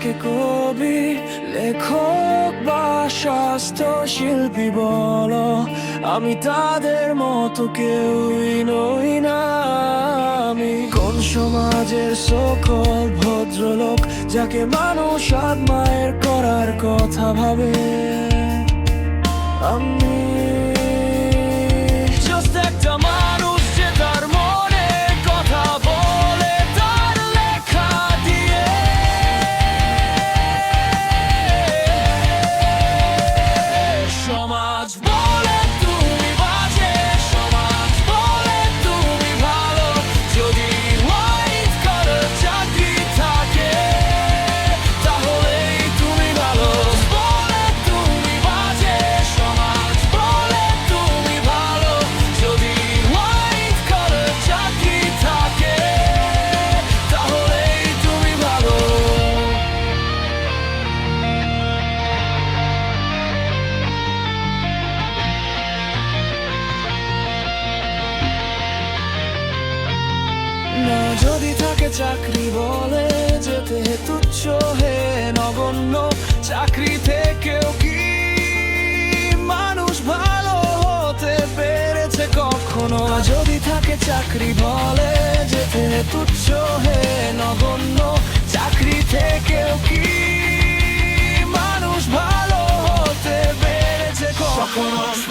থাকে কবি, লেখক বা স্বাস্থ্য শিল্পী বলো, আমি তাদের মতো কেউই নই না। আমি কোন সমাজের সকল ভদ্রলোক যাকে মানুষ আত্মায়ের করার কথা ভাবে? আমি just একটা মানুষ যে তার মনে কথা বলে তার লেখা দিয়ে। সমাজ বলে তুমি বাজে, সমাজ বলে তুমি ভালো, যদি হোয়াইট কলার চাকরি থাকে তাহলেই তুমি ভালো। বলে তুমি বাজে, সমাজ বলে তুমি ভালো, যদি হোয়াইট কলার চাকরি থাকে তাহলেই তুমি ভালো। না যদি থাকে চাকরি বলে যেতে তুচ্ছ হে নগণ্য, চাকরি থেকেও কি মানুষ ভালো হতে পেরেছে কখনো? যদি থাকে চাকরি বলে যেতে তুচ্ছ হে নগণ্য, চাকরি থেকেও কি মানুষ ভালো হতে পেরেছে কখনো?